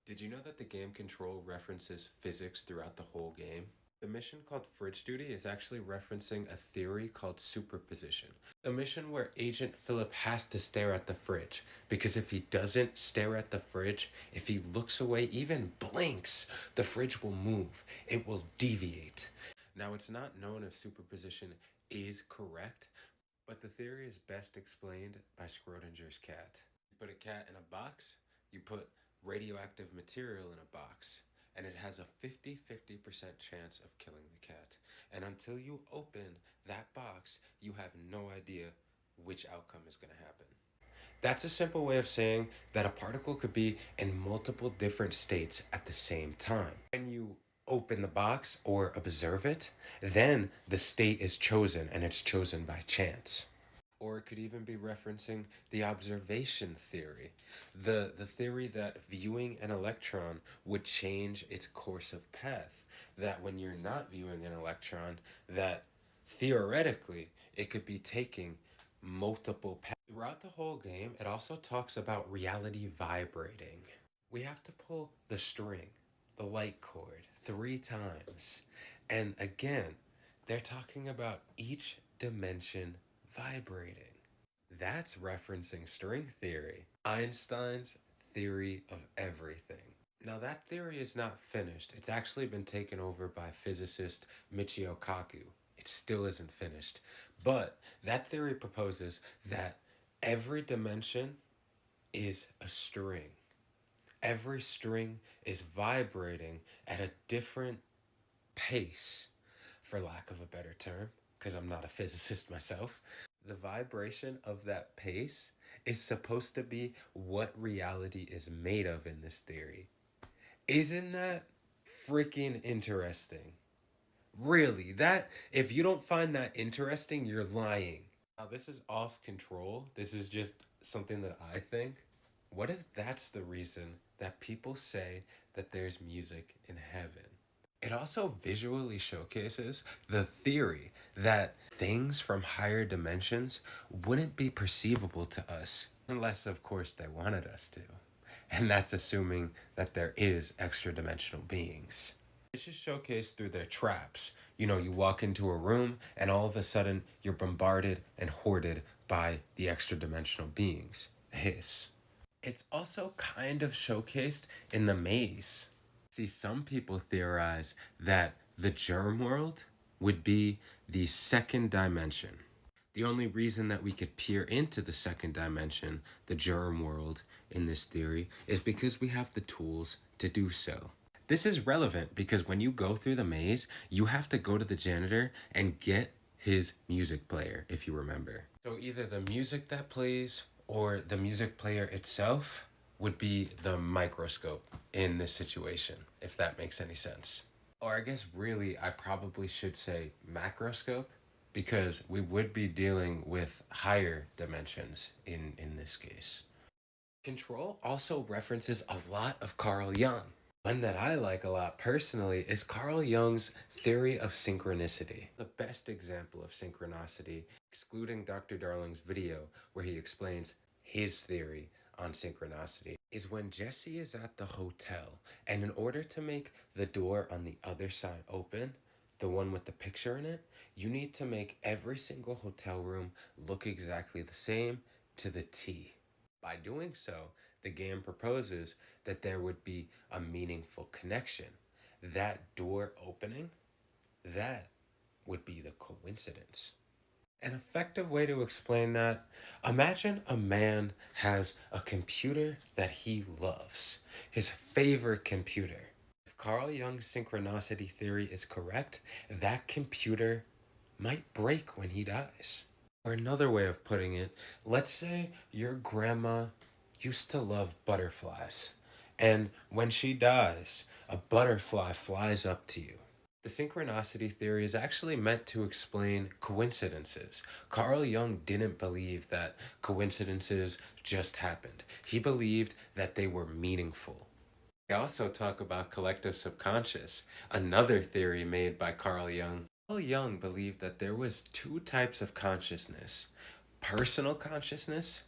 Did you know that the game Control references physics throughout the whole game? The mission called Fridge Duty is actually referencing a theory called superposition. A mission where Agent Philip has to stare at the fridge, because if he doesn't stare at the fridge, if he looks away, even blinks, the fridge will move. It will deviate. Now, it's not known if superposition is correct, but the theory is best explained by Schrodinger's cat. You put a cat in a box, you put radioactive material in a box, and it has a 50-50% chance of killing the cat. And until you open that box, you have no idea which outcome is going to happen. That's a simple way of saying that a particle could be in multiple different states at the same time. When you open the box or observe it, then the state is chosen and it's chosen by chance. Or it could even be referencing the observation theory, the theory that viewing an electron would change its course of path. That when you're not viewing an electron, that theoretically it could be taking multiple paths. Throughout the whole game, it also talks about reality vibrating. We have to pull the string, the light cord, 3 times. And again, they're talking about each dimension vibrating. That's referencing string theory, Einstein's theory of everything. Now, that theory is not finished. It's actually been taken over by physicist Michio Kaku. It still isn't finished. But that theory proposes that every dimension is a string. Every string is vibrating at a different pace, for lack of a better term, because I'm not a physicist myself. The vibration of that pace is supposed to be what reality is made of in this theory. Isn't that freaking interesting? Really, that if you don't find that interesting, you're lying. Now, this is off control. This is just something that I think. What if that's the reason that people say that there's music in heaven? It also visually showcases the theory that things from higher dimensions wouldn't be perceivable to us, unless, of course, they wanted us to. And that's assuming that there is extra dimensional beings. It's just showcased through their traps. You know, you walk into a room and all of a sudden you're bombarded and hoarded by the extra dimensional beings. Hiss. It's also kind of showcased in the maze. See, some people theorize that the germ world would be the second dimension. The only reason that we could peer into the second dimension, the germ world, in this theory, is because we have the tools to do so. This is relevant because when you go through the maze, you have to go to the janitor and get his music player, if you remember. So either the music that plays or the music player itself would be the microscope in this situation, if that makes any sense. Or I guess really I probably should say macroscope, because we would be dealing with higher dimensions in this case. Control also references a lot of Carl Jung. One that I like a lot personally is Carl Jung's theory of synchronicity. The best example of synchronicity, excluding Dr. Darling's video where he explains his theory on synchronicity, is when Jesse is at the hotel, and in order to make the door on the other side open, the one with the picture in it, you need to make every single hotel room look exactly the same to the T. By doing so, the game proposes that there would be a meaningful connection. That door opening, that would be the coincidence. An effective way to explain that, imagine a man has a computer that he loves, his favorite computer. If Carl Jung's synchronicity theory is correct, that computer might break when he dies. Or another way of putting it, let's say your grandma used to love butterflies, and when she dies, a butterfly flies up to you. The synchronicity theory is actually meant to explain coincidences. Carl Jung didn't believe that coincidences just happened. He believed that they were meaningful. They also talk about collective subconscious, another theory made by Carl Jung. Carl Jung believed that there was 2 types of consciousness: personal consciousness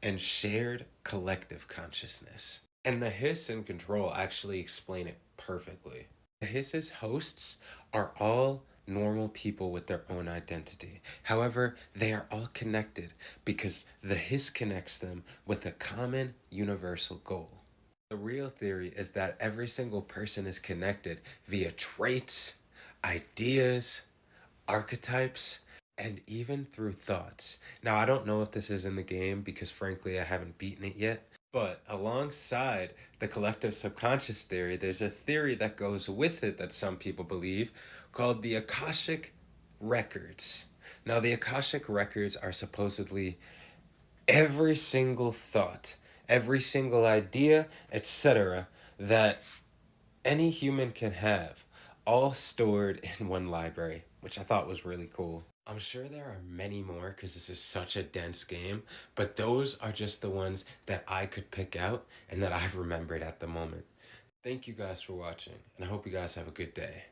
and shared collective consciousness. And the hiss and control actually explain it perfectly. The hiss's hosts are all normal people with their own identity. However, they are all connected because the hiss connects them with a common universal goal. The real theory is that every single person is connected via traits, ideas, archetypes, and even through thoughts. Now, I don't know if this is in the game because frankly, I haven't beaten it yet. But alongside the collective subconscious theory, there's a theory that goes with it that some people believe called the Akashic Records. Now, the Akashic Records are supposedly every single thought, every single idea, etc., that any human can have, all stored in one library, which I thought was really cool. I'm sure there are many more because this is such a dense game, but those are just the ones that I could pick out and that I've remembered at the moment. Thank you guys for watching, and I hope you guys have a good day.